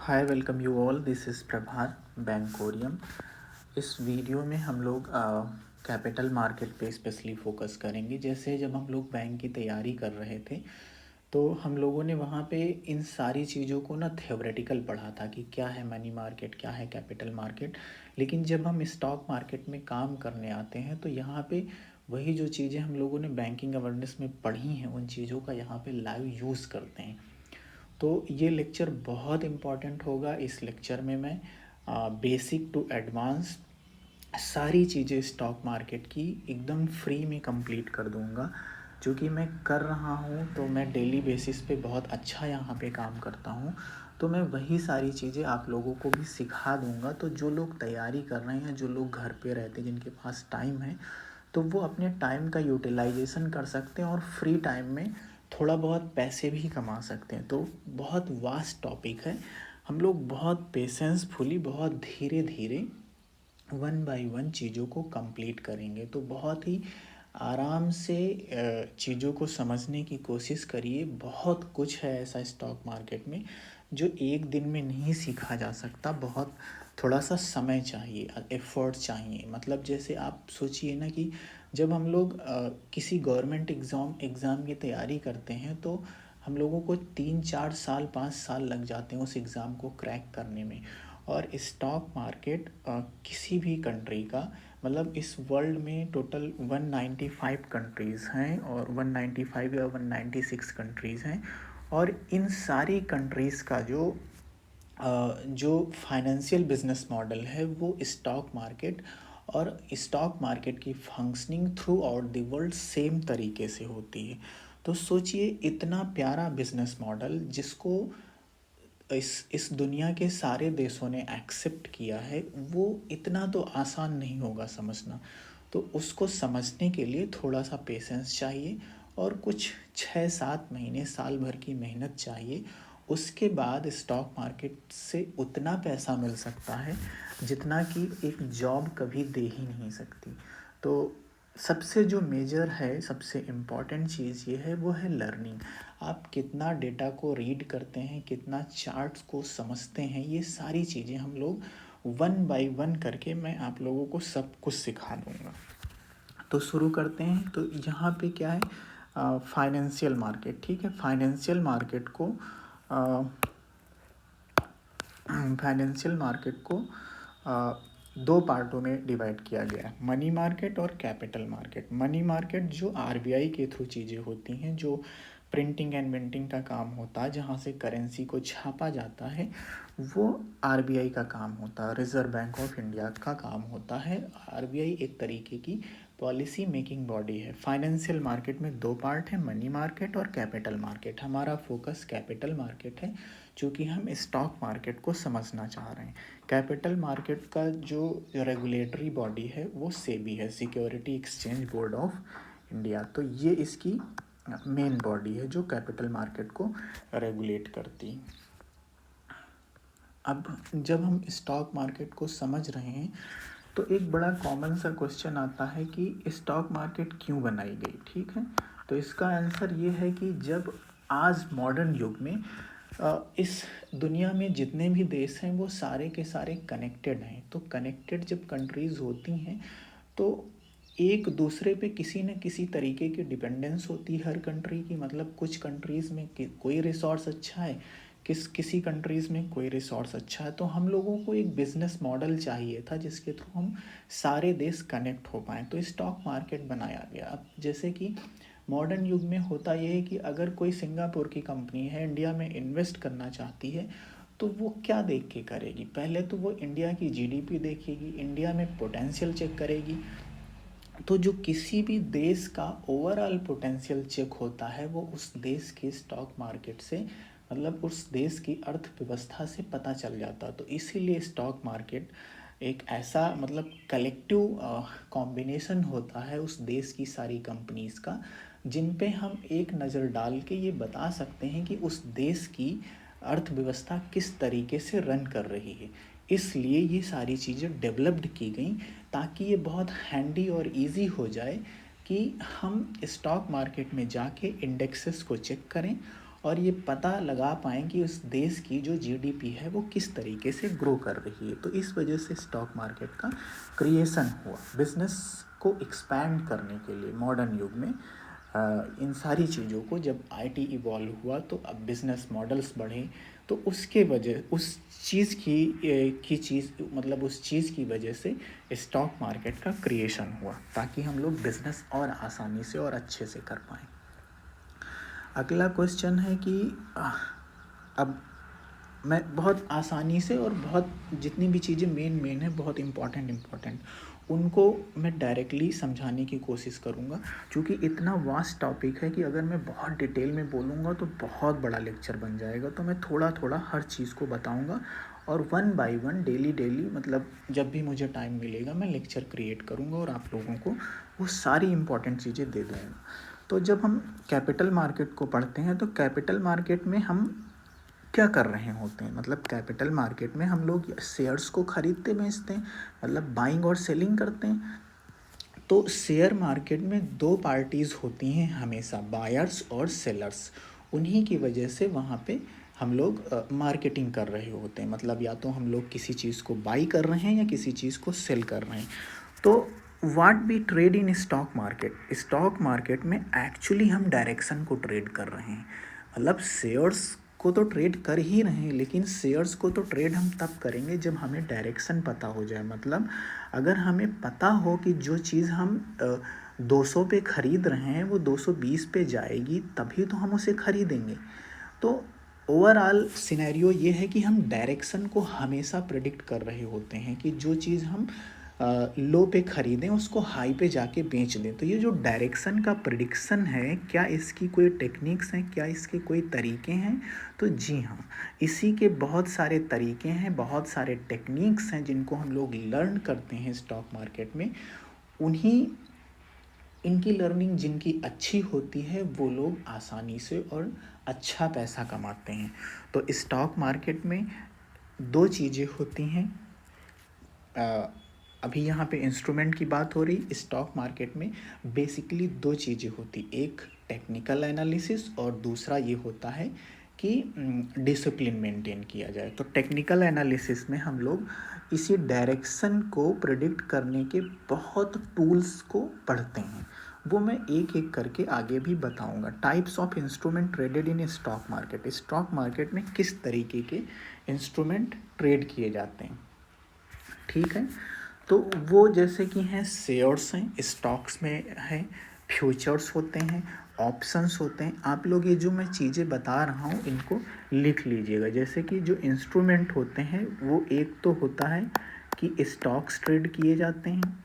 Hi, welcome you all. This is Prabhat बैंकोरियम। इस video में हम लोग कैपिटल मार्केट पे स्पेशली फोकस करेंगे। जैसे जब हम लोग बैंक की तैयारी कर रहे थे तो हम लोगों ने वहाँ पे इन सारी चीज़ों को ना थ्योरेटिकल पढ़ा था कि क्या है मनी मार्केट, क्या है कैपिटल मार्केट। लेकिन जब हम स्टॉक मार्केट में काम करने आते हैं तो यहाँ पे वही जो चीज़ें हम लोगों ने बैंकिंग अवेयरनेस में पढ़ी हैं उन चीज़ों का यहाँ पे लाइव यूज़ करते हैं। तो ये लेक्चर बहुत इम्पॉर्टेंट होगा। इस लेक्चर में मैं बेसिक टू एडवांस सारी चीज़ें स्टॉक मार्केट की एकदम फ्री में कंप्लीट कर दूंगा। जो कि मैं कर रहा हूँ तो मैं डेली बेसिस पे बहुत अच्छा यहाँ पे काम करता हूँ, तो मैं वही सारी चीज़ें आप लोगों को भी सिखा दूंगा। तो जो लोग तैयारी कर रहे हैं, जो लोग घर पे रहते हैं, जिनके पास टाइम है, तो वो अपने टाइम का यूटिलाइजेशन कर सकते हैं और फ्री टाइम में थोड़ा बहुत पैसे भी कमा सकते हैं। तो बहुत वास्ट टॉपिक है। हम लोग बहुत पेशेंसफुली, बहुत धीरे धीरे वन बाय वन चीज़ों को कंप्लीट करेंगे। तो बहुत ही आराम से चीज़ों को समझने की कोशिश करिए। बहुत कुछ है ऐसा स्टॉक मार्केट में जो एक दिन में नहीं सीखा जा सकता। बहुत थोड़ा सा समय चाहिए, एफर्ट चाहिए। मतलब जैसे आप सोचिए ना कि जब हम लोग किसी गवर्नमेंट एग्ज़ाम की तैयारी करते हैं तो हम लोगों को 3 4 साल 5 साल लग जाते हैं उस एग्ज़ाम को क्रैक करने में। और स्टॉक मार्केट किसी भी कंट्री का, मतलब इस वर्ल्ड में टोटल 195 कंट्रीज़ हैं और 195 या 196 कंट्रीज़ हैं। और इन सारी कंट्रीज़ का जो फाइनेंशियल बिजनेस मॉडल है वो स्टॉक मार्केट, और स्टॉक मार्केट की functioning through out the world same तरीके से होती है। तो सोचिए, इतना प्यारा बिजनेस मॉडल जिसको इस दुनिया के सारे देशों ने एक्सेप्ट किया है, वो इतना तो आसान नहीं होगा समझना। तो उसको समझने के लिए थोड़ा सा पेशेंस चाहिए और कुछ 6 7 महीने साल भर की मेहनत चाहिए। उसके बाद स्टॉक मार्केट से उतना पैसा मिल सकता है जितना कि एक जॉब कभी दे ही नहीं सकती। तो सबसे जो मेजर है, सबसे इम्पॉर्टेंट चीज़ ये है, वो है लर्निंग। आप कितना डेटा को रीड करते हैं, कितना चार्ट्स को समझते हैं, ये सारी चीज़ें हम लोग वन बाय वन करके मैं आप लोगों को सब कुछ सिखा दूँगा। तो शुरू करते हैं। तो यहाँ पे क्या है, फाइनेंशियल मार्केट। ठीक है, फाइनेंशियल मार्केट को फाइनेंशियल मार्केट को दो पार्टों में डिवाइड किया गया है, मनी मार्केट और कैपिटल मार्केट। मनी मार्केट जो आरबीआई के थ्रू चीज़ें होती हैं, जो प्रिंटिंग एंड मिंटिंग का काम होता है, जहाँ से करेंसी को छापा जाता है, वो आरबीआई का काम होता है, रिज़र्व बैंक ऑफ इंडिया का काम होता है। आरबीआई एक तरीके की पॉलिसी मेकिंग बॉडी है। फाइनेंशियल मार्केट में दो पार्ट है, मनी मार्केट और कैपिटल मार्केट। हमारा फोकस कैपिटल मार्केट है चूँकि हम स्टॉक मार्केट को समझना चाह रहे हैं। कैपिटल मार्केट का जो रेगुलेटरी बॉडी है वो सेबी है, security exchange board of India. तो ये इसकी मेन बॉडी है जो कैपिटल मार्केट को रेगुलेट करती है। अब जब हम स्टॉक मार्केट को समझ रहे हैं तो एक बड़ा कॉमन सा क्वेश्चन आता है कि स्टॉक मार्केट क्यों बनाई गई। ठीक है, तो इसका आंसर ये है कि जब आज मॉडर्न युग में इस दुनिया में जितने भी देश हैं वो सारे के सारे कनेक्टेड हैं। तो कनेक्टेड जब कंट्रीज़ होती हैं तो एक दूसरे पे किसी न किसी तरीके की डिपेंडेंस होती है हर कंट्री की। मतलब कुछ कंट्रीज़ में कोई रिसोर्स अच्छा है, किसी कंट्रीज़ में कोई रिसोर्स अच्छा है। तो हम लोगों को एक बिजनेस मॉडल चाहिए था जिसके थ्रू हम सारे देश कनेक्ट हो पाएँ, तो स्टॉक मार्केट बनाया गया। अब जैसे कि मॉडर्न युग में होता यह है कि अगर कोई सिंगापुर की कंपनी है इंडिया में इन्वेस्ट करना चाहती है तो वो क्या देख के करेगी, पहले तो वो इंडिया की जीडीपी देखेगी, इंडिया में पोटेंशियल चेक करेगी। तो जो किसी भी देश का ओवरऑल पोटेंशियल चेक होता है वो उस देश के स्टॉक मार्केट से, मतलब उस देश की अर्थव्यवस्था से पता चल जाता। तो इसीलिए स्टॉक मार्केट एक ऐसा, मतलब कलेक्टिव कॉम्बिनेशन होता है उस देश की सारी कंपनीज़ का, जिन पे हम एक नज़र डाल के ये बता सकते हैं कि उस देश की अर्थव्यवस्था किस तरीके से रन कर रही है। इसलिए ये सारी चीज़ें डेवलप्ड की गई ताकि ये बहुत हैंडी और इजी हो जाए कि हम स्टॉक मार्केट में जाके इंडेक्सेस को चेक करें और ये पता लगा पाएँ कि उस देश की जो जीडीपी है वो किस तरीके से ग्रो कर रही है। तो इस वजह से स्टॉक मार्केट का क्रिएशन हुआ। बिज़नेस को एक्सपैंड करने के लिए मॉडर्न युग में इन सारी चीज़ों को जब आईटी इवॉल्व हुआ तो अब बिज़नेस मॉडल्स बढ़े, तो उसके वजह उस चीज़ की चीज़ मतलब उस चीज़ की वजह से स्टॉक मार्केट का क्रिएशन हुआ, ताकि हम लोग बिज़नेस और आसानी से और अच्छे से कर पाएँ। अगला क्वेश्चन है कि अब मैं बहुत आसानी से और बहुत जितनी भी चीज़ें मेन है बहुत इम्पॉर्टेंट उनको मैं डायरेक्टली समझाने की कोशिश करूँगा, क्योंकि इतना वास्ट टॉपिक है कि अगर मैं बहुत डिटेल में बोलूँगा तो बहुत बड़ा लेक्चर बन जाएगा। तो मैं थोड़ा थोड़ा हर चीज़ को बताऊँगा और वन बाय वन डेली मतलब जब भी मुझे टाइम मिलेगा मैं लेक्चर क्रिएट करूँगा और आप लोगों को वो सारी इम्पॉर्टेंट चीज़ें दे दूँगा। तो जब हम कैपिटल मार्केट को पढ़ते हैं तो कैपिटल मार्केट में हम क्या कर रहे होते हैं, मतलब कैपिटल मार्केट में हम लोग शेयर्स को खरीदते बेचते हैं, मतलब बाइंग और सेलिंग करते हैं। तो शेयर मार्केट में दो पार्टीज़ होती हैं हमेशा, बायर्स और सेलर्स। उन्हीं की वजह से वहाँ पे हम लोग मार्केटिंग कर रहे होते हैं, मतलब या तो हम लोग किसी चीज़ को बाई कर रहे हैं या किसी चीज़ को सेल कर रहे हैं। तो what be trade in stock market में एक्चुअली हम डायरेक्शन को ट्रेड कर रहे हैं, मतलब शेयर्स को तो ट्रेड कर ही रहे हैं, लेकिन शेयर्स को तो ट्रेड हम तब करेंगे जब हमें डायरेक्शन पता हो जाए। मतलब अगर हमें पता हो कि जो चीज़ हम 200 पे ख़रीद रहे हैं वो 220 पे जाएगी, तभी तो हम उसे ख़रीदेंगे। तो ओवरऑल सिनेरियो ये है कि हम डायरेक्शन को हमेशा प्रेडिक्ट कर रहे होते हैं कि जो चीज़ हम लो पे ख़रीदें उसको हाई पे जाके बेच दें। तो ये जो डायरेक्शन का प्रेडिक्शन है, क्या इसकी कोई टेक्निक्स हैं, क्या इसके कोई तरीके हैं? तो जी हाँ, इसी के बहुत सारे तरीके हैं, बहुत सारे टेक्निक्स हैं जिनको हम लोग लर्न करते हैं स्टॉक मार्केट में। उन्हीं इनकी लर्निंग जिनकी अच्छी होती है वो लोग आसानी से और अच्छा पैसा कमाते हैं। तो स्टॉक मार्केट में दो चीज़ें होती हैं। अभी यहाँ पे इंस्ट्रूमेंट की बात हो रही, स्टॉक मार्केट में बेसिकली दो चीज़ें होती, एक टेक्निकल एनालिसिस और दूसरा ये होता है कि डिसिप्लिन मेंटेन किया जाए। तो टेक्निकल एनालिसिस में हम लोग इसी डायरेक्शन को प्रेडिक्ट करने के बहुत टूल्स को पढ़ते हैं, वो मैं एक एक करके आगे भी बताऊंगा। Types of instrument traded in stock market में किस तरीके के इंस्ट्रूमेंट ट्रेड किए जाते हैं, ठीक है। तो वो जैसे कि हैं शेयर्स हैं, स्टॉक्स में हैं, फ्यूचर्स होते हैं, ऑप्शंस होते हैं। आप लोग ये जो मैं चीज़ें बता रहा हूँ इनको लिख लीजिएगा। जैसे कि जो इंस्ट्रूमेंट होते हैं वो एक तो होता है कि स्टॉक्स ट्रेड किए जाते हैं,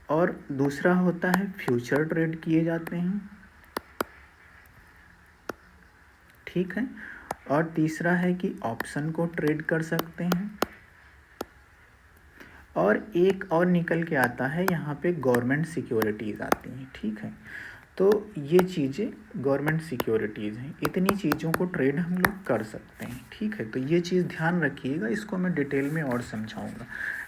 और दूसरा होता है फ्यूचर ट्रेड किए जाते हैं, ठीक है। और तीसरा है कि ऑप्शन को ट्रेड कर सकते हैं, और एक और निकल के आता है यहाँ पे गवर्नमेंट सिक्योरिटीज़ आती हैं, ठीक है। तो ये चीज़ें गवर्नमेंट सिक्योरिटीज़ हैं, इतनी चीज़ों को ट्रेड हम लोग कर सकते हैं, ठीक है। तो ये चीज़ ध्यान रखिएगा, इसको मैं डिटेल में और समझाऊंगा।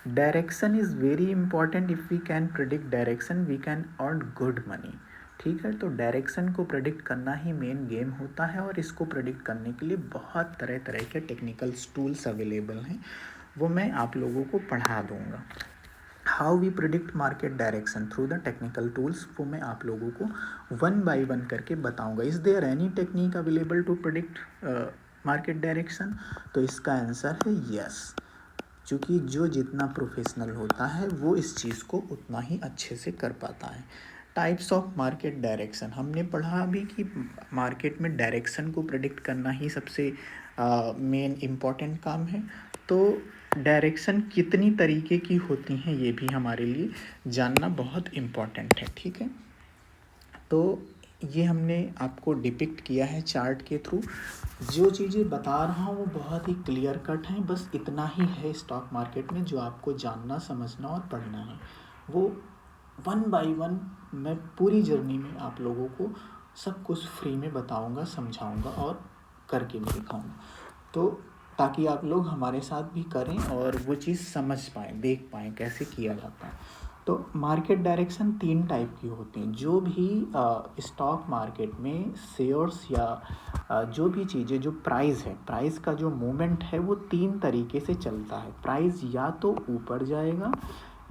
Direction is very important, if we can predict direction we can earn good money, ठीक है। तो डायरेक्शन को प्रेडिक्ट करना ही मेन गेम होता है, और इसको प्रेडिक्ट करने के लिए बहुत तरह तरह के टेक्निकल टूल्स अवेलेबल हैं, वो मैं आप लोगों को पढ़ा दूंगा। How we predict market direction through the technical tools, वो मैं आप लोगों को वन बाय वन करके बताऊंगा। Is there any technique available to predict market direction? तो इसका आंसर है यस, क्योंकि जो जितना प्रोफेशनल होता है वो इस चीज़ को उतना ही अच्छे से कर पाता है। टाइप्स ऑफ मार्केट डायरेक्शन हमने पढ़ा अभी कि मार्केट में डायरेक्शन को प्रेडिक्ट करना ही सबसे मेन इम्पॉर्टेंट काम है। तो डायरेक्शन कितनी तरीके की होती हैं ये भी हमारे लिए जानना बहुत इम्पॉर्टेंट है, ठीक है। तो ये हमने आपको डिपिक्ट किया है चार्ट के थ्रू। जो चीज़ें बता रहा हूँ वो बहुत ही क्लियर कट हैं, बस इतना ही है स्टॉक मार्केट में जो आपको जानना, समझना और पढ़ना है। वो वन बाय वन मैं पूरी जर्नी में आप लोगों को सब कुछ फ्री में बताऊंगा, समझाऊंगा और करके भी दिखाऊंगा, तो ताकि आप लोग हमारे साथ भी करें और वो चीज़ समझ पाएँ, देख पाएँ कैसे किया जाता है। तो मार्केट डायरेक्शन 3 टाइप की होती हैं। जो भी स्टॉक मार्केट में शेयर्स या जो भी चीज़ें, जो प्राइस है, प्राइस का जो मूवमेंट है वो 3 तरीके से चलता है। प्राइस या तो ऊपर जाएगा,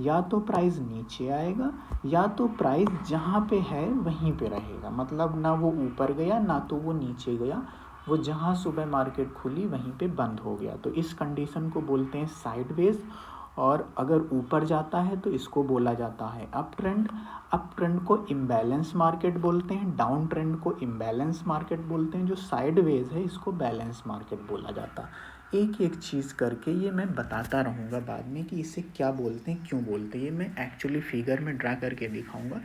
या तो प्राइस नीचे आएगा, या तो प्राइस जहाँ पे है वहीं पे रहेगा। मतलब ना वो ऊपर गया ना तो वो नीचे गया, वो जहाँ सुबह मार्केट खुली वहीं पे बंद हो गया। तो इस कंडीशन को बोलते हैं साइडवेज। और अगर ऊपर जाता है तो इसको बोला जाता है अप ट्रेंड। अप ट्रेंड को इम्बैलेंस मार्केट बोलते हैं, डाउन ट्रेंड को इम्बैलेंस मार्केट बोलते हैं, जो साइडवेज है इसको बैलेंस मार्केट बोला जाता है। एक एक चीज़ करके ये मैं बताता रहूँगा बाद में कि इसे क्या बोलते हैं, क्यों बोलते हैं। ये मैं एक्चुअली फिगर में ड्रा करके दिखाऊंगा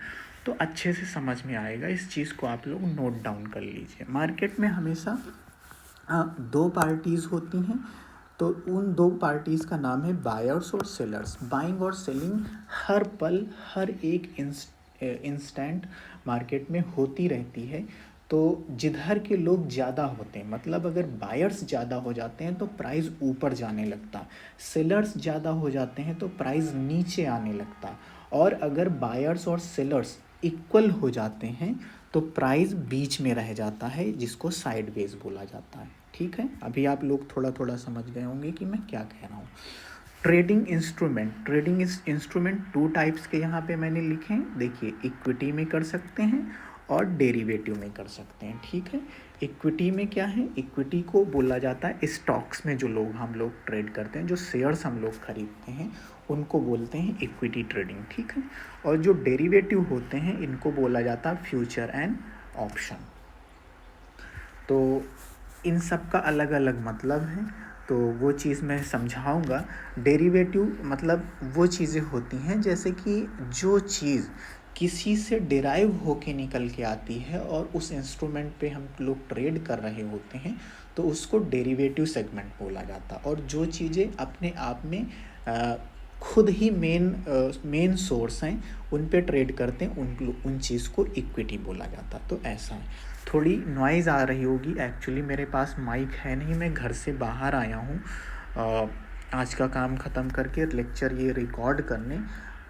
तो अच्छे से समझ में आएगा। इस चीज़ को आप लोग नोट डाउन कर लीजिए। मार्केट में हमेशा 2 पार्टीज़ होती हैं। तो उन 2 पार्टीज़ का नाम है बायर्स और सेलर्स। बाइंग और सेलिंग हर पल, हर एक इंस्टेंट मार्केट में होती रहती है। तो जिधर के लोग ज़्यादा होते हैं, मतलब अगर बायर्स ज़्यादा हो जाते हैं तो प्राइस ऊपर जाने लगता, सेलर्स ज़्यादा हो जाते हैं तो प्राइस नीचे आने लगता, और अगर बायर्स और सेलर्स इक्वल हो जाते हैं तो प्राइस बीच में रह जाता है, जिसको साइडवेज बोला जाता है। ठीक है, अभी आप लोग थोड़ा थोड़ा समझ गए होंगे कि मैं क्या कह रहा हूँ। ट्रेडिंग इंस्ट्रूमेंट 2 टाइप्स के यहाँ पे मैंने लिखे हैं। देखिए, इक्विटी में कर सकते हैं और डेरिवेटिव में कर सकते हैं। ठीक है, इक्विटी में क्या है, इक्विटी को बोला जाता है स्टॉक्स में जो हम लोग ट्रेड करते हैं, जो शेयर्स हम लोग खरीदते हैं उनको बोलते हैं इक्विटी ट्रेडिंग। ठीक है, और जो डेरिवेटिव होते हैं इनको बोला जाता है फ्यूचर एंड ऑप्शन। तो इन सब का अलग अलग मतलब है, तो वो चीज़ मैं समझाऊंगा। डेरिवेटिव मतलब वो चीज़ें होती हैं जैसे कि जो चीज़ किसी से डिराइव होके निकल के आती है और उस इंस्ट्रूमेंट पे हम लोग ट्रेड कर रहे होते हैं तो उसको डेरिवेटिव सेगमेंट बोला जाता। और जो चीज़ें अपने आप में खुद ही मेन सोर्स हैं, उन पे ट्रेड करते हैं, उन चीज़ को इक्विटी बोला जाता। तो ऐसा है। थोड़ी नॉइज़ आ रही होगी, एक्चुअली मेरे पास माइक है नहीं, मैं घर से बाहर आया हूँ आज का काम ख़त्म करके लेक्चर ये रिकॉर्ड करने।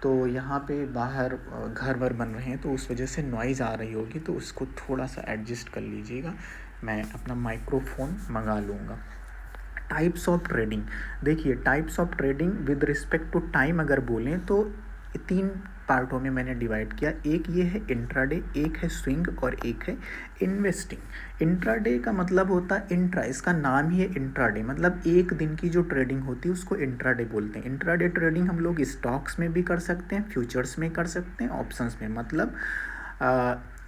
तो यहाँ पे बाहर घर वर बन रहे हैं तो उस वजह से नॉइज़ आ रही होगी, तो उसको थोड़ा सा एडजस्ट कर लीजिएगा। मैं अपना माइक्रोफोन मंगा लूँगा। टाइप्स ऑफ ट्रेडिंग, देखिए types of trading with respect to time अगर बोलें तो 3 पार्टों में मैंने डिवाइड किया। एक ये है इंट्राडे, एक है स्विंग और एक है इन्वेस्टिंग। इंट्राडे का मतलब होता है इंट्रा, इसका नाम ही है इंट्राडे, मतलब एक दिन की जो ट्रेडिंग होती है उसको इंट्राडे बोलते हैं। इंट्राडे ट्रेडिंग हम लोग स्टॉक्स में भी कर सकते हैं, फ्यूचर्स में कर सकते हैं, ऑप्शंस में, मतलब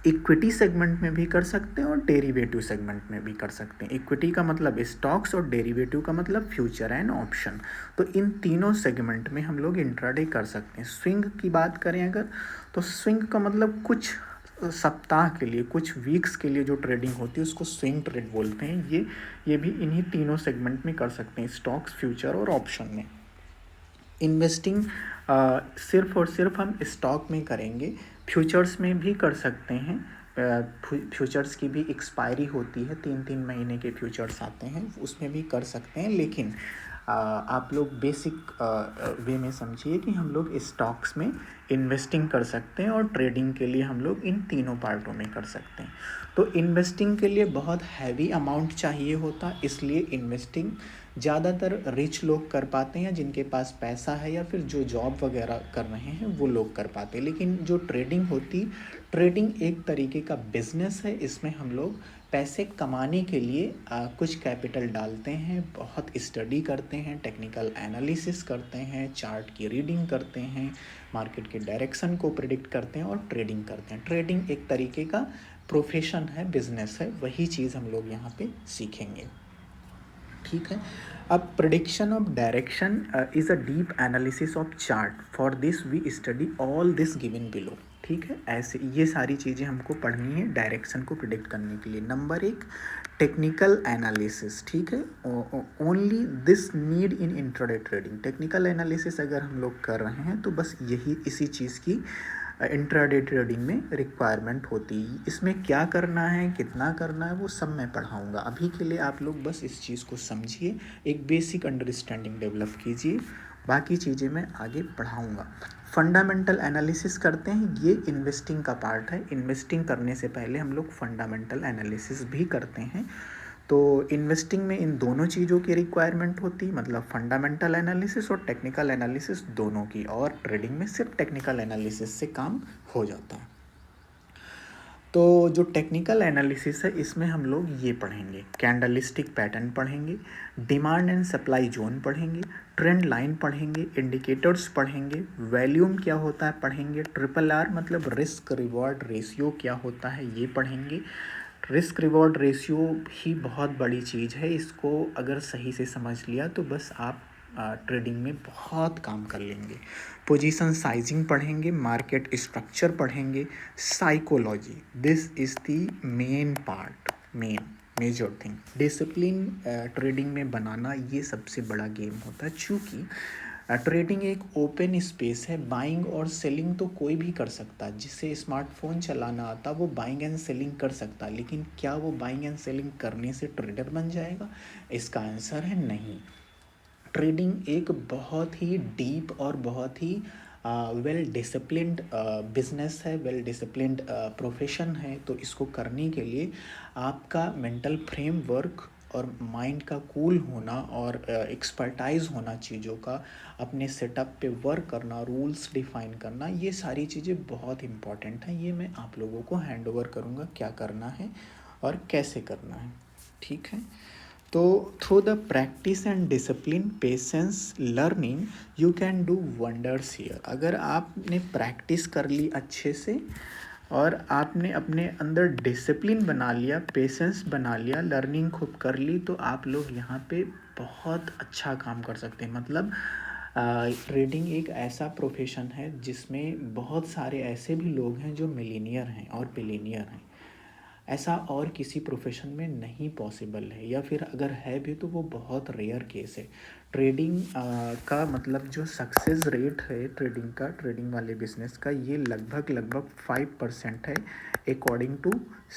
इक्विटी सेगमेंट में भी कर सकते हैं और डेरिवेटिव सेगमेंट में भी कर सकते हैं। इक्विटी का मतलब स्टॉक्स और डेरिवेटिव का मतलब फ्यूचर एंड ऑप्शन। तो इन तीनों सेगमेंट में हम लोग इंट्राडे कर सकते हैं। स्विंग की बात करें अगर, तो स्विंग का मतलब कुछ सप्ताह के लिए, कुछ वीक्स के लिए जो ट्रेडिंग होती है उसको स्विंग ट्रेड बोलते हैं। ये भी इन्हीं तीनों सेगमेंट में कर सकते हैं, स्टॉक्स, फ्यूचर और ऑप्शन में। इन्वेस्टिंग सिर्फ और सिर्फ हम स्टॉक में करेंगे, फ्यूचर्स में भी कर सकते हैं। फ्यूचर्स की भी एक्सपायरी होती है, 3-3 महीने के फ्यूचर्स आते हैं, उसमें भी कर सकते हैं। लेकिन आप लोग बेसिक वे में समझिए कि हम लोग स्टॉक्स में इन्वेस्टिंग कर सकते हैं और ट्रेडिंग के लिए हम लोग इन तीनों पार्टों में कर सकते हैं। तो इन्वेस्टिंग के लिए बहुत हैवी अमाउंट चाहिए होता, इसलिए इन्वेस्टिंग ज़्यादातर रिच लोग कर पाते हैं, जिनके पास पैसा है या फिर जो जॉब वगैरह कर रहे हैं वो लोग कर पाते हैं। लेकिन जो ट्रेडिंग होती, ट्रेडिंग एक तरीके का बिजनेस है। इसमें हम लोग पैसे कमाने के लिए कुछ कैपिटल डालते हैं, बहुत स्टडी करते हैं, टेक्निकल एनालिसिस करते हैं, चार्ट की रीडिंग करते हैं, मार्केट के डायरेक्शन को प्रिडिक्ट करते हैं और ट्रेडिंग करते हैं। ट्रेडिंग एक तरीके का प्रोफेशन है, बिजनेस है, वही चीज़ हम लोग यहाँ पे सीखेंगे। ठीक है, अब prediction of direction is a deep analysis of chart, for this we study all this given below. ठीक है, ऐसे ये सारी चीज़ें हमको पढ़नी है डायरेक्शन को प्रिडिक्ट करने के लिए। Number 1, technical analysis. ठीक है, only this need in intraday trading. Technical analysis अगर हम लोग कर रहे हैं तो बस यही इसी चीज़ की इंट्राडे ट्रेडिंग में रिक्वायरमेंट होती है। इसमें क्या करना है, कितना करना है, वो सब मैं पढ़ाऊँगा। अभी के लिए आप लोग बस इस चीज़ को समझिए, एक बेसिक अंडरस्टैंडिंग डेवलप कीजिए, बाकी चीज़ें मैं आगे पढ़ाऊँगा। फंडामेंटल एनालिसिस करते हैं, ये इन्वेस्टिंग का पार्ट है। इन्वेस्टिंग करने से पहले हम लोग फंडामेंटल एनालिसिस भी करते हैं। तो इन्वेस्टिंग में इन दोनों चीज़ों की रिक्वायरमेंट होती, मतलब फंडामेंटल एनालिसिस और टेक्निकल एनालिसिस दोनों की, और ट्रेडिंग में सिर्फ टेक्निकल एनालिसिस से काम हो जाता है। तो जो टेक्निकल एनालिसिस है इसमें हम लोग ये पढ़ेंगे, कैंडलिस्टिक पैटर्न पढ़ेंगे, डिमांड एंड सप्लाई जोन पढ़ेंगे, ट्रेंड लाइन पढ़ेंगे, इंडिकेटर्स पढ़ेंगे, वैल्यूम क्या होता है पढ़ेंगे, ट्रिपल आर मतलब रिस्क रिवॉर्ड रेशियो क्या होता है ये पढ़ेंगे। रिस्क रिवॉर्ड रेशियो ही बहुत बड़ी चीज़ है, इसको अगर सही से समझ लिया तो बस आप ट्रेडिंग में बहुत काम कर लेंगे। पोजीशन साइजिंग पढ़ेंगे, मार्केट स्ट्रक्चर पढ़ेंगे, psychology, this is the main part, major thing. Discipline trading में बनाना ये सबसे बड़ा गेम होता है, चूँकि ट्रेडिंग एक ओपन स्पेस है। बाइंग और सेलिंग तो कोई भी कर सकता है, जिससे स्मार्टफोन चलाना आता वो बाइंग एंड सेलिंग कर सकता है, लेकिन क्या वो बाइंग एंड सेलिंग करने से ट्रेडर बन जाएगा? इसका आंसर है नहीं। ट्रेडिंग एक बहुत ही डीप और बहुत ही वेल डिसिप्लिन्ड बिजनेस है, वेल डिसिप्लिन्ड प्रोफेशन है। तो इसको करने के लिए आपका मेंटल फ्रेमवर्क और माइंड का कूल होना और एक्सपर्टाइज होना चीज़ों का, अपने सेटअप पे वर्क करना, रूल्स डिफाइन करना, ये सारी चीज़ें बहुत इंपॉर्टेंट हैं। ये मैं आप लोगों को हैंड ओवर करूँगा क्या करना है और कैसे करना है, ठीक है। तो through the practice and discipline, patience, learning, you can do wonders here. अगर आपने प्रैक्टिस कर ली अच्छे से और आपने अपने अंदर डिसिप्लिन बना लिया, पेशेंस बना लिया, लर्निंग खूब कर ली, तो आप लोग यहाँ पे बहुत अच्छा काम कर सकते हैं। मतलब ट्रेडिंग एक ऐसा प्रोफेशन है जिसमें बहुत सारे ऐसे भी लोग हैं जो मिलीनियर हैं और बिलीनियर हैं। ऐसा और किसी प्रोफेशन में नहीं पॉसिबल है, या फिर अगर है भी तो वो बहुत रेयर केस है। ट्रेडिंग का मतलब जो सक्सेस रेट है ट्रेडिंग का, ट्रेडिंग वाले बिजनेस का, ये लगभग 5% है अकॉर्डिंग टू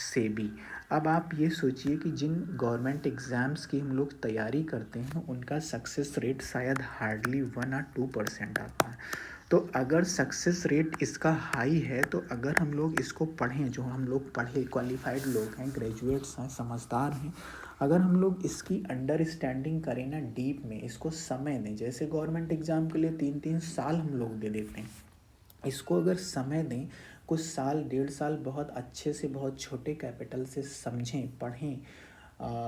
सेबी। अब आप ये सोचिए कि जिन गवर्नमेंट एग्ज़ाम्स की हम लोग तैयारी करते हैं उनका सक्सेस रेट शायद हार्डली 1 or 2% आता है। तो अगर सक्सेस रेट इसका हाई है, तो अगर हम लोग इसको पढ़ें, जो हम लोग पढ़े क्वालिफाइड लोग हैं, ग्रेजुएट्स हैं, समझदार हैं, अगर हम लोग इसकी अंडरस्टैंडिंग करें ना डीप में, इसको समय दें, जैसे गवर्नमेंट एग्ज़ाम के लिए 3-3 साल हम लोग दे देते हैं, इसको अगर समय दें, कुछ साल 1.5 साल बहुत अच्छे से, बहुत छोटे कैपिटल से समझें, पढ़ें,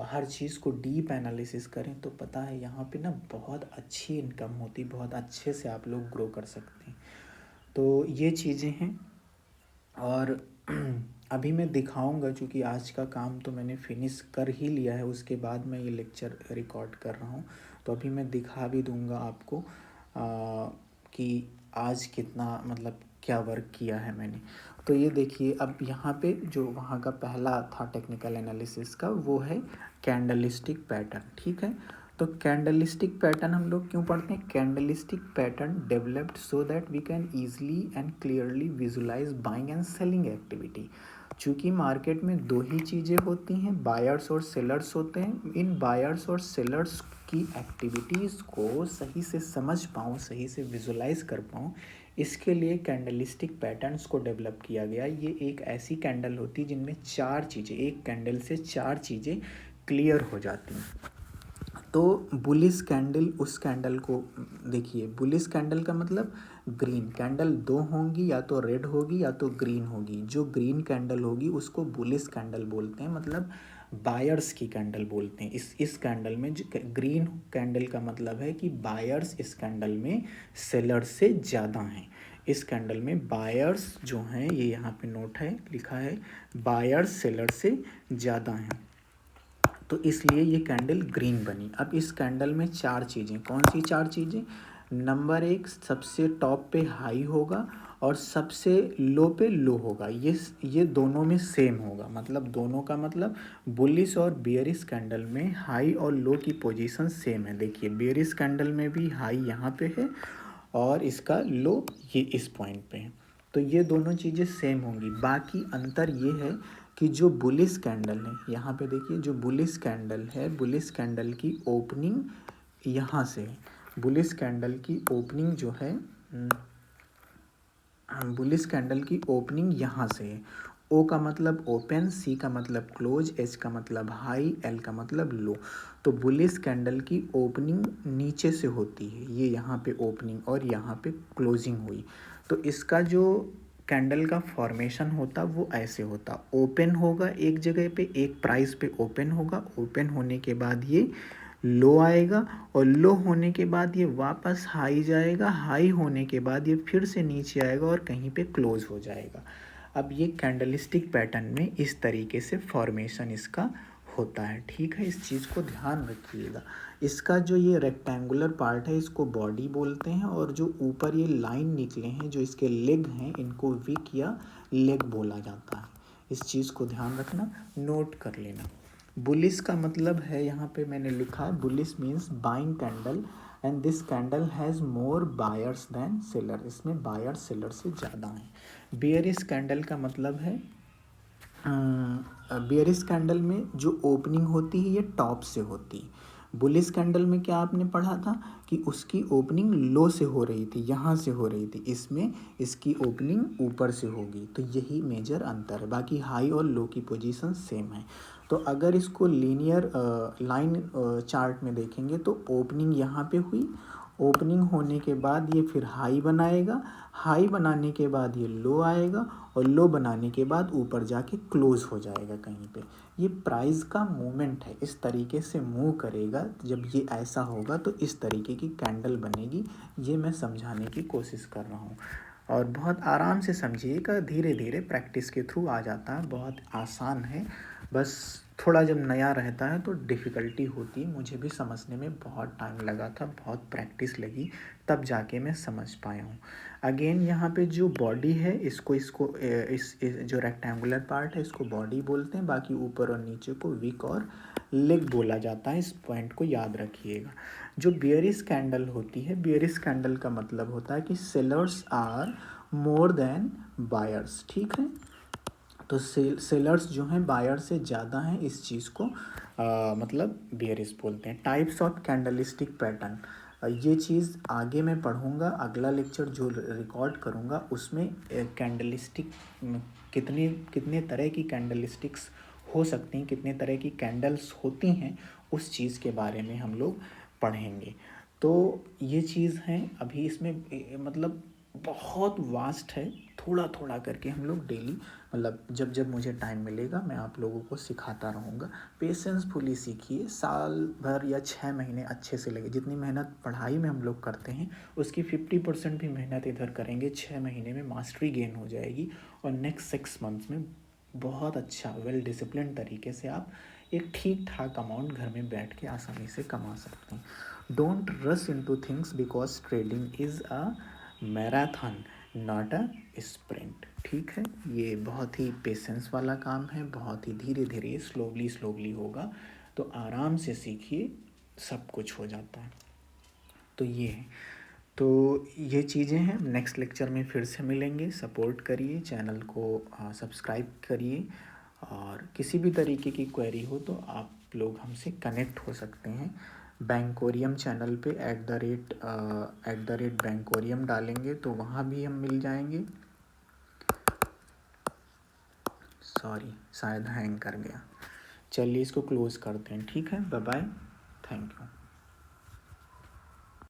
हर चीज़ को डीप एनालिसिस करें, तो पता है यहाँ पे ना बहुत अच्छी इनकम होती, बहुत अच्छे से आप लोग ग्रो कर सकते हैं। तो ये चीज़ें हैं। और अभी मैं दिखाऊंगा, क्योंकि आज का काम तो मैंने फिनिश कर ही लिया है, उसके बाद मैं ये लेक्चर रिकॉर्ड कर रहा हूँ, तो अभी मैं दिखा भी दूंगा आपको कि आज कितना, मतलब क्या वर्क किया है मैंने। तो ये देखिए, अब यहाँ पे जो वहाँ का पहला था टेक्निकल एनालिसिस का, वो है कैंडलिस्टिक पैटर्न, ठीक है। तो कैंडलिस्टिक पैटर्न हम लोग क्यों पढ़ते हैं? Candlestick pattern developed so that we can easily and clearly visualise buying and selling activity. चूँकि मार्केट में दो ही चीज़ें होती हैं, बायर्स और सेलर्स होते हैं। इन बायर्स और सेलर्स की एक्टिविटीज़ को सही से समझ पाऊँ, सही से विजुलाइज कर पाऊँ, इसके लिए कैंडलिस्टिक पैटर्न्स को डेवलप किया गया। ये एक ऐसी कैंडल होती है जिनमें 4 चीज़ें, एक कैंडल से 4 चीज़ें क्लियर हो जाती हैं। तो बुलिश कैंडल, उस कैंडल को देखिए, बुलिश कैंडल का मतलब ग्रीन कैंडल 2 होंगी, या तो रेड होगी या तो ग्रीन होगी। जो ग्रीन कैंडल होगी उसको बुलिश कैंडल बोलते हैं, मतलब बायर्स की कैंडल बोलते हैं। इस कैंडल में जो ग्रीन कैंडल का मतलब है कि बायर्स इस कैंडल में सेलर्स से ज़्यादा हैं। इस कैंडल में बायर्स जो हैं, ये यहाँ पे नोट है, लिखा है, बायर्स सेलर से ज़्यादा हैं, तो इसलिए ये कैंडल ग्रीन बनी। अब इस कैंडल में 4 चीज़ें, कौन सी 4 चीज़ें? नंबर 1 सबसे टॉप पे हाई होगा और सबसे लो पे लो होगा। ये दोनों में सेम होगा, मतलब दोनों का मतलब बुलिश और बेयरिश कैंडल में हाई और लो की पोजीशन सेम है। देखिए, बेयरिश कैंडल में भी हाई यहाँ पे है और इसका लो ये इस पॉइंट पे है, तो ये दोनों चीज़ें सेम होंगी। बाकी अंतर ये है कि जो बुलिश कैंडल है, यहाँ पे देखिए, जो बुलिश कैंडल है, बुलिश कैंडल की ओपनिंग यहाँ से है, बुलिश कैंडल की ओपनिंग जो है, बुलिश कैंडल की ओपनिंग यहाँ से है। ओ का मतलब ओपन, सी का मतलब क्लोज, एच का मतलब हाई, एल का मतलब लो। तो बुलिश कैंडल की ओपनिंग नीचे से होती है, ये यहाँ पे ओपनिंग और यहाँ पे क्लोजिंग हुई। तो इसका जो कैंडल का फॉर्मेशन होता वो ऐसे होता, ओपन होगा एक जगह पे, एक प्राइस पे ओपन होगा, ओपन होने के बाद ये लो आएगा और लो होने के बाद ये वापस हाई जाएगा, हाई होने के बाद ये फिर से नीचे आएगा और कहीं पे क्लोज हो जाएगा। अब ये कैंडलस्टिक पैटर्न में इस तरीके से फॉर्मेशन इसका होता है। ठीक है, इस चीज़ को ध्यान रखिएगा। इसका जो ये रेक्टेंगुलर पार्ट है इसको बॉडी बोलते हैं, और जो ऊपर ये लाइन निकले हैं जो इसके लेग हैं इनको विक या लेग बोला जाता है। इस चीज़ को ध्यान रखना, नोट कर लेना। बुलिश का मतलब है, यहाँ पे मैंने लिखा bullish means buying candle and this candle has more buyers than seller, इसमें बायर सेलर से ज़्यादा हैं। बेयरिश कैंडल का मतलब है, बेयरिश कैंडल में जो ओपनिंग होती है ये टॉप से होती है। बुलिश कैंडल में क्या आपने पढ़ा था कि उसकी ओपनिंग लो से हो रही थी, यहाँ से हो रही थी, इसमें इसकी ओपनिंग ऊपर से होगी। तो यही मेजर अंतर है, बाकी हाई और लो की पोजीशन सेम है। तो अगर इसको लीनियर लाइन चार्ट में देखेंगे तो ओपनिंग यहाँ पे हुई, ओपनिंग होने के बाद ये फिर हाई बनाएगा, हाई बनाने के बाद ये लो आएगा और लो बनाने के बाद ऊपर जाके क्लोज हो जाएगा कहीं पे। ये प्राइस का मूवमेंट है, इस तरीके से मूव करेगा। जब ये ऐसा होगा तो इस तरीके की कैंडल बनेगी, ये मैं समझाने की कोशिश कर रहा हूँ। और बहुत आराम से समझिएगा, धीरे धीरे प्रैक्टिस के थ्रू आ जाता है, बहुत आसान है। बस थोड़ा जब नया रहता है तो डिफ़िकल्टी होती है, मुझे भी समझने में बहुत टाइम लगा था, बहुत प्रैक्टिस लगी, तब जाके मैं समझ पाया हूँ। अगेन यहाँ पे जो बॉडी है इस जो रेक्टेंगुलर पार्ट है इसको बॉडी बोलते हैं, बाकी ऊपर और नीचे को विक और लेग बोला जाता है। इस पॉइंट को याद रखिएगा। जो बेयरिश कैंडल होती है, बेयरिश कैंडल का मतलब होता है कि sellers are more than buyers. ठीक है, तो सेलर्स जो हैं बायर से ज़्यादा हैं, इस चीज़ को मतलब बेयरिश बोलते हैं। टाइप्स ऑफ कैंडलिस्टिक पैटर्न, ये चीज़ आगे मैं पढ़ूँगा, अगला लेक्चर जो रिकॉर्ड करूँगा उसमें कैंडलिस्टिक कितने कितने तरह की कैंडलिस्टिक्स हो सकती हैं, कितने तरह की कैंडल्स होती हैं, उस चीज़ के बारे में हम लोग पढ़ेंगे। तो ये चीज़ है, अभी इसमें मतलब बहुत वास्ट है, थोड़ा थोड़ा करके हम लोग डेली मतलब जब जब मुझे टाइम मिलेगा मैं आप लोगों को सिखाता रहूँगा। पेशेंसफुली सीखिए, साल भर या 6 महीने अच्छे से लगे। जितनी मेहनत पढ़ाई में हम लोग करते हैं उसकी 50% भी मेहनत इधर करेंगे, 6 महीने में मास्टरी गेन हो जाएगी और नेक्स्ट 6 मंथ्स में बहुत अच्छा वेल डिसिप्लिन तरीके से आप एक ठीक ठाक अमाउंट घर में बैठ के आसानी से कमा सकते हैं। Don't rush into things because trading is a marathon not a sprint. ठीक है, ये बहुत ही पेशेंस वाला काम है, बहुत ही धीरे धीरे स्लोली स्लोली होगा, तो आराम से सीखिए, सब कुछ हो जाता है। तो ये है, तो ये चीज़ें हैं। नेक्स्ट लेक्चर में फिर से मिलेंगे। सपोर्ट करिए, चैनल को सब्सक्राइब करिए, और किसी भी तरीके की क्वेरी हो तो आप लोग हमसे कनेक्ट हो सकते हैं। बैंकोरियम चैनल पे @ बैंकोरियम डालेंगे तो वहाँ भी हम मिल जाएंगे। सॉरी, शायद हैंग कर गया। चलिए इसको क्लोज़ करते हैं। ठीक है, बाय बाय, थैंक यू।